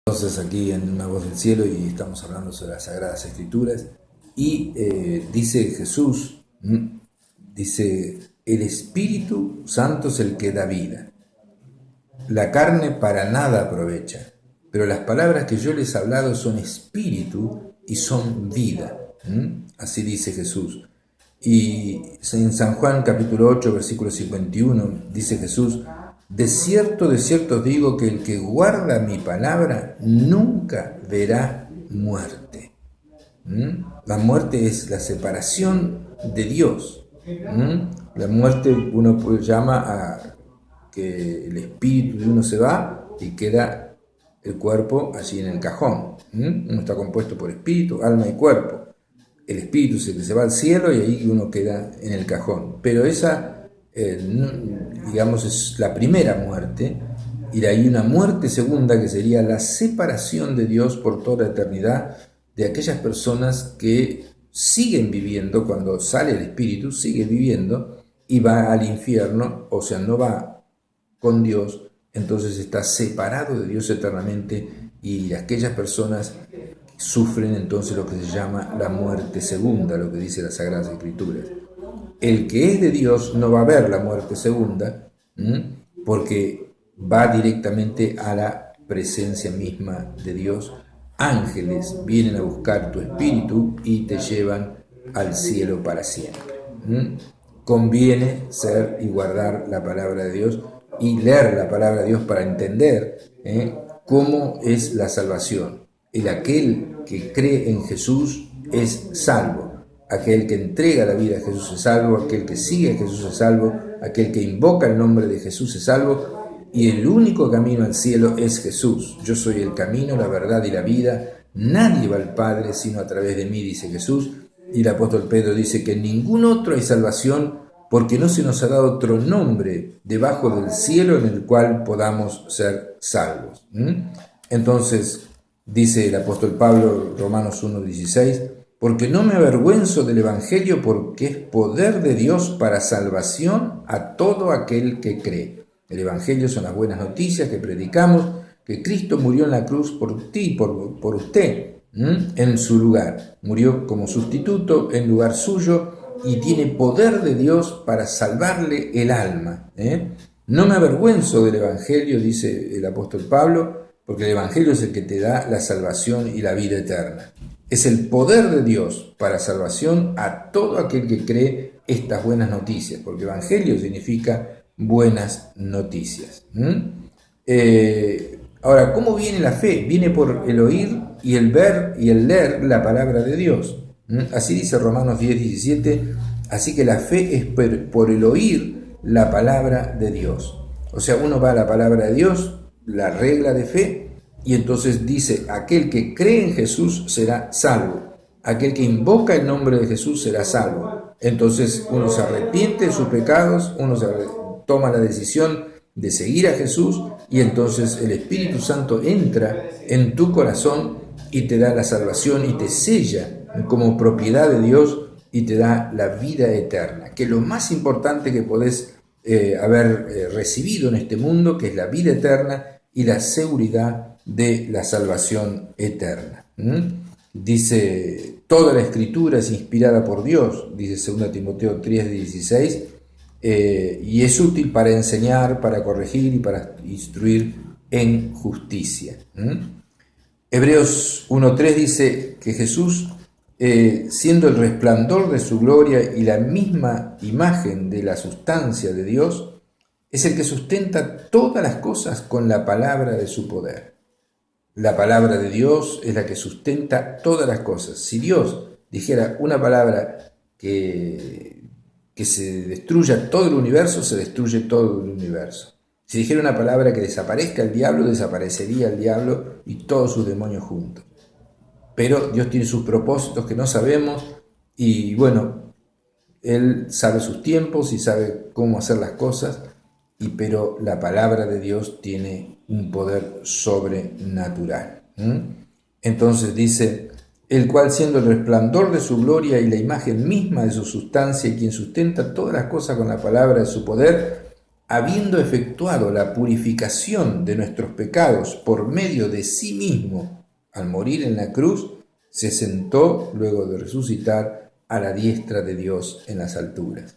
Entonces aquí en Una Voz del Cielo y estamos hablando sobre las Sagradas Escrituras y dice Jesús, dice, el Espíritu Santo es el que da vida, la carne para nada aprovecha, pero las palabras que yo les he hablado son espíritu y son vida. Así dice Jesús. Y en San Juan capítulo 8 versículo 51 dice Jesús, de cierto os digo que el que guarda mi palabra nunca verá muerte. La muerte es la separación de Dios. La muerte uno llama a que el espíritu de uno se va y queda el cuerpo allí en el cajón. Uno está compuesto por espíritu, alma y cuerpo. El espíritu es el que se va al cielo y ahí uno queda en el cajón. Pero esa, digamos, es la primera muerte, y hay una muerte segunda que sería la separación de Dios por toda la eternidad de aquellas personas que siguen viviendo. Cuando sale el espíritu, sigue viviendo y va al infierno, o sea, no va con Dios, entonces está separado de Dios eternamente, y aquellas personas sufren entonces lo que se llama la muerte segunda, lo que dice las Sagradas Escrituras. El que es de Dios no va a ver la muerte segunda, porque va directamente a la presencia misma de Dios. Ángeles vienen a buscar tu espíritu y te llevan al cielo para siempre. Conviene ser y guardar la palabra de Dios y leer la palabra de Dios para entender cómo es la salvación. Aquel que cree en Jesús es salvo. Aquel que entrega la vida a Jesús es salvo. Aquel que sigue a Jesús es salvo. Aquel que invoca el nombre de Jesús es salvo. Y el único camino al cielo es Jesús. Yo soy el camino, la verdad y la vida. Nadie va al Padre sino a través de mí, dice Jesús. Y el apóstol Pedro dice que en ningún otro hay salvación, porque no se nos ha dado otro nombre debajo del cielo en el cual podamos ser salvos. Entonces, dice el apóstol Pablo, Romanos 1:16, porque no me avergüenzo del Evangelio, porque es poder de Dios para salvación a todo aquel que cree. El Evangelio son las buenas noticias que predicamos, que Cristo murió en la cruz por ti, por usted, en su lugar. Murió como sustituto en lugar suyo y tiene poder de Dios para salvarle el alma. No me avergüenzo del Evangelio, dice el apóstol Pablo, porque el Evangelio es el que te da la salvación y la vida eterna. Es el poder de Dios para salvación a todo aquel que cree estas buenas noticias, porque Evangelio significa buenas noticias. Ahora, ¿cómo viene la fe? Viene por el oír y el ver y el leer la palabra de Dios. Así dice Romanos 10:17, así que la fe es por el oír la palabra de Dios. O sea, uno va a la palabra de Dios, la regla de fe, y entonces dice, aquel que cree en Jesús será salvo, aquel que invoca el nombre de Jesús será salvo. Entonces uno se arrepiente de sus pecados, uno toma la decisión de seguir a Jesús, y entonces el Espíritu Santo entra en tu corazón y te da la salvación y te sella como propiedad de Dios y te da la vida eterna, que es lo más importante que podés haber recibido en este mundo, que es la vida eterna y la seguridad de la salvación eterna. Dice, toda la escritura es inspirada por Dios, dice 2 Timoteo 3:16, y es útil para enseñar, para corregir y para instruir en justicia. Hebreos 1:3 dice que Jesús, siendo el resplandor de su gloria y la misma imagen de la sustancia de Dios, es el que sustenta todas las cosas con la palabra de su poder. La palabra de Dios es la que sustenta todas las cosas. Si Dios dijera una palabra que se destruya todo el universo, se destruye todo el universo. Si dijera una palabra que desaparezca el diablo, desaparecería el diablo y todos sus demonios juntos. Pero Dios tiene sus propósitos que no sabemos, y bueno, Él sabe sus tiempos y sabe cómo hacer las cosas, pero la palabra de Dios tiene un poder sobrenatural. Entonces dice, el cual siendo el resplandor de su gloria y la imagen misma de su sustancia, y quien sustenta todas las cosas con la palabra de su poder, habiendo efectuado la purificación de nuestros pecados por medio de sí mismo al morir en la cruz, se sentó luego de resucitar a la diestra de Dios en las alturas.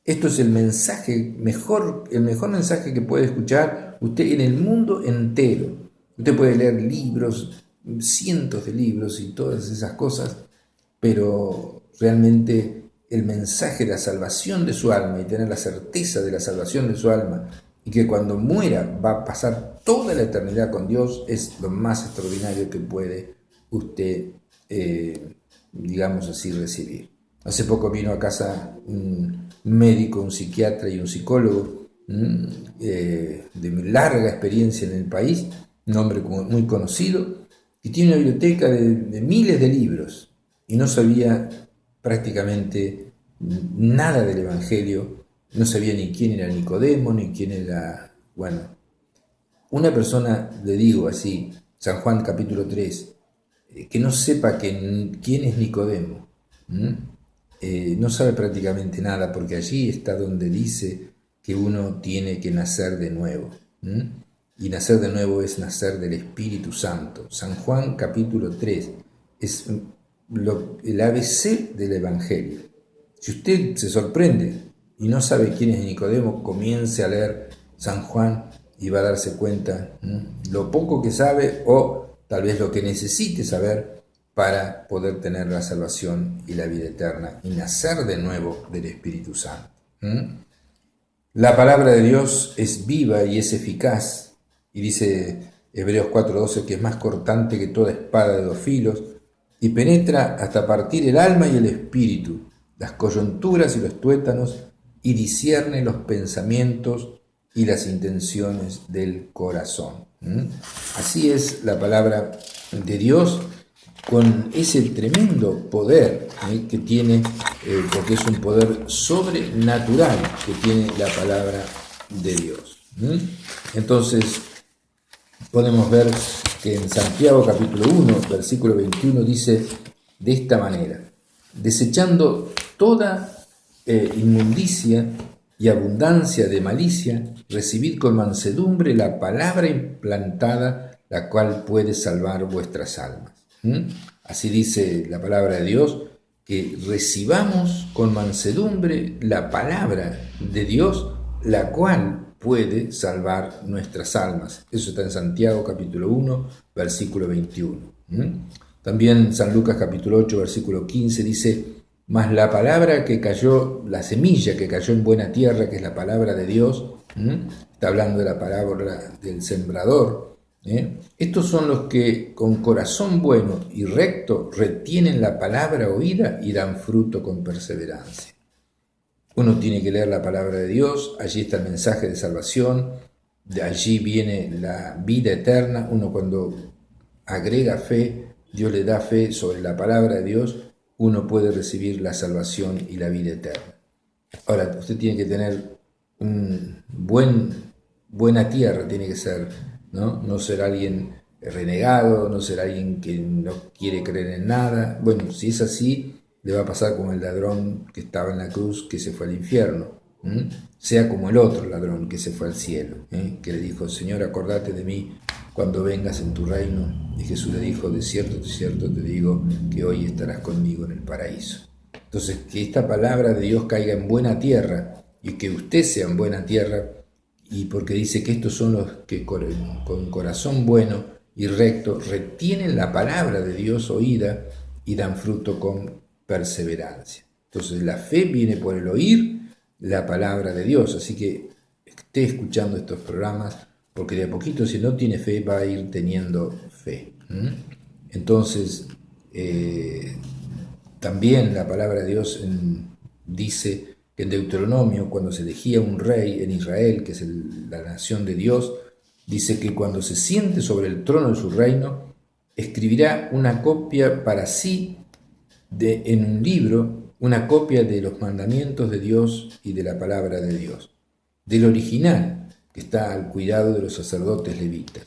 Esto es el mejor mensaje que puede escuchar usted en el mundo entero. Usted puede leer libros, cientos de libros y todas esas cosas, pero realmente el mensaje de la salvación de su alma y tener la certeza de la salvación de su alma y que cuando muera va a pasar toda la eternidad con Dios es lo más extraordinario que puede usted, digamos así, recibir. Hace poco vino a casa un médico, un psiquiatra y un psicólogo de larga experiencia en el país, un hombre muy conocido, que tiene una biblioteca de miles de libros y no sabía prácticamente nada del Evangelio, no sabía ni quién era Nicodemo, ni quién era, bueno, una persona, le digo así, San Juan capítulo 3, que no sepa quién es Nicodemo, no sabe prácticamente nada, porque allí está donde dice que uno tiene que nacer de nuevo. Y nacer de nuevo es nacer del Espíritu Santo. San Juan capítulo 3 es el ABC del Evangelio. Si usted se sorprende y no sabe quién es Nicodemo, comience a leer San Juan y va a darse cuenta lo poco que sabe o tal vez lo que necesite saber para poder tener la salvación y la vida eterna y nacer de nuevo del Espíritu Santo. La palabra de Dios es viva y es eficaz, y dice Hebreos 4:12 que es más cortante que toda espada de 2 filos y penetra hasta partir el alma y el espíritu, las coyunturas y los tuétanos, y discierne los pensamientos y las intenciones del corazón. Así es la palabra de Dios, con ese tremendo poder que tiene, porque es un poder sobrenatural que tiene la palabra de Dios. Entonces, podemos ver que en Santiago capítulo 1, versículo 21 dice de esta manera: desechando toda inmundicia y abundancia de malicia, recibid con mansedumbre la palabra implantada, la cual puede salvar vuestras almas. Así dice la palabra de Dios, que recibamos con mansedumbre la palabra de Dios, la cual puede salvar nuestras almas. Eso está en Santiago capítulo 1, versículo 21. También San Lucas capítulo 8, versículo 15 dice: mas la palabra que cayó, la semilla que cayó en buena tierra, que es la palabra de Dios, está hablando de la parábola del sembrador. Estos son los que con corazón bueno y recto retienen la palabra oída y dan fruto con perseverancia. Uno tiene que leer la palabra de Dios, allí está el mensaje de salvación, de allí viene la vida eterna. Uno cuando agrega fe, Dios le da fe sobre la palabra de Dios, uno puede recibir la salvación y la vida eterna. Ahora, usted tiene que tener buena tierra, tiene que ser, no ser alguien renegado, no ser alguien que no quiere creer en nada. Bueno, si es así, le va a pasar como el ladrón que estaba en la cruz, que se fue al infierno. Sea como el otro ladrón que se fue al cielo, que le dijo: Señor, acordate de mí cuando vengas en tu reino. Y Jesús le dijo: de cierto te digo que hoy estarás conmigo en el paraíso. Entonces, que esta palabra de Dios caiga en buena tierra y que usted sea en buena tierra, y porque dice que estos son los que con corazón bueno y recto retienen la palabra de Dios oída y dan fruto con perseverancia. Entonces, la fe viene por el oír la palabra de Dios, así que esté escuchando estos programas, porque de a poquito, si no tiene fe, va a ir teniendo fe. Entonces, también la palabra de Dios dice que en Deuteronomio, cuando se elegía un rey en Israel, que es la nación de Dios, dice que cuando se siente sobre el trono de su reino, escribirá una copia para sí en un libro, una copia de los mandamientos de Dios y de la palabra de Dios, del original, que está al cuidado de los sacerdotes levitas,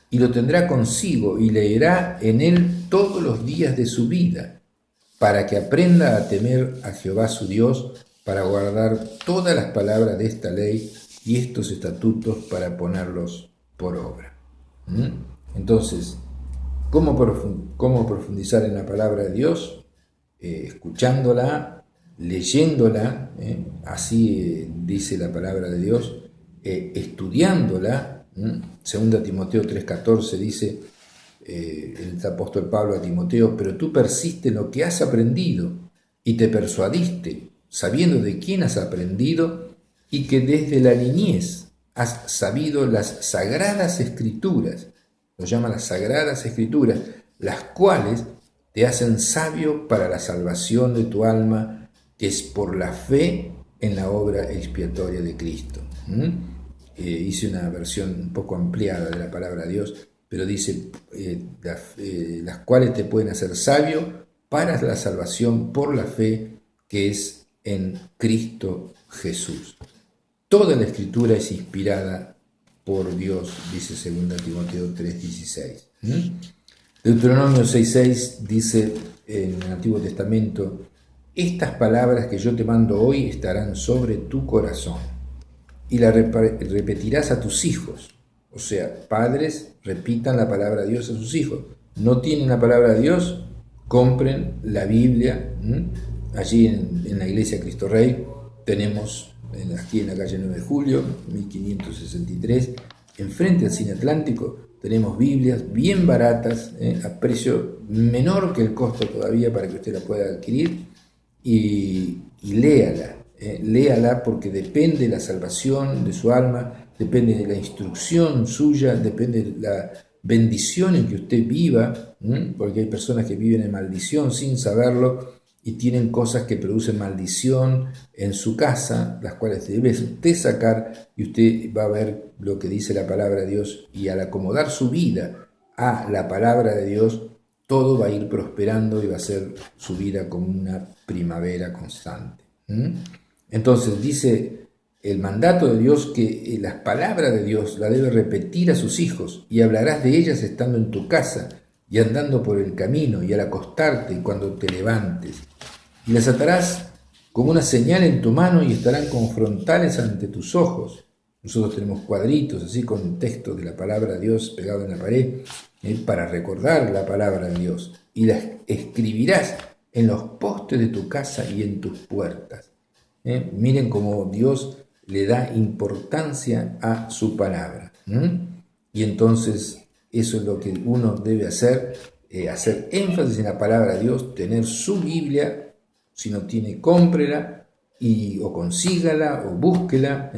y lo tendrá consigo y leerá en él todos los días de su vida, para que aprenda a temer a Jehová su Dios, para guardar todas las palabras de esta ley y estos estatutos para ponerlos por obra. Entonces, ¿cómo profundizar en la palabra de Dios? Escuchándola, leyéndola, así dice la palabra de Dios, estudiándola. Segunda Timoteo 3:14 dice el apóstol Pablo a Timoteo: pero tú persiste en lo que has aprendido y te persuadiste, sabiendo de quién has aprendido y que desde la niñez has sabido las sagradas escrituras, lo llama las sagradas escrituras, las cuales te hacen sabio para la salvación de tu alma, que es por la fe en la obra expiatoria de Cristo. Hice una versión un poco ampliada de la palabra de Dios, pero dice las cuales te pueden hacer sabio para la salvación por la fe que es en Cristo Jesús. Toda la escritura es inspirada por Dios, dice 2 Timoteo 3:16. Deuteronomio 6:6 dice en el Antiguo Testamento: estas palabras que yo te mando hoy estarán sobre tu corazón y las repetirás a tus hijos. O sea, padres, repitan la palabra de Dios a sus hijos. ¿No tienen la palabra de Dios? Compren la Biblia. Allí en la iglesia Cristo Rey tenemos, aquí en la calle 9 de Julio, 1563, enfrente al Cine Atlántico, tenemos Biblias bien baratas, a precio menor que el costo todavía para que usted la pueda adquirir, y léala. Léala, porque depende de la salvación de su alma, depende de la instrucción suya, depende de la bendición en que usted viva, porque hay personas que viven en maldición sin saberlo y tienen cosas que producen maldición en su casa, las cuales debe usted sacar, y usted va a ver lo que dice la palabra de Dios, y al acomodar su vida a la palabra de Dios, todo va a ir prosperando y va a ser su vida como una primavera constante. Entonces dice el mandato de Dios que las palabras de Dios la debe repetir a sus hijos, y hablarás de ellas estando en tu casa y andando por el camino y al acostarte y cuando te levantes, y las atarás como una señal en tu mano y estarán como frontales ante tus ojos. Nosotros tenemos cuadritos así con textos de la palabra de Dios pegado en la pared, para recordar la palabra de Dios, y las escribirás en los postes de tu casa y en tus puertas. Miren cómo Dios le da importancia a su palabra. Y entonces eso es lo que uno debe hacer énfasis en la palabra de Dios, tener su Biblia. Si no tiene, cómprela o consígala o búsquela,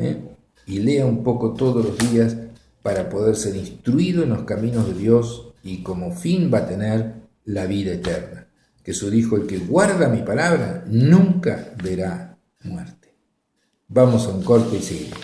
y lea un poco todos los días para poder ser instruido en los caminos de Dios, y como fin va a tener la vida eterna. Jesús dijo: el que guarda mi palabra nunca verá muerte. Vamos a un corte y seguimos.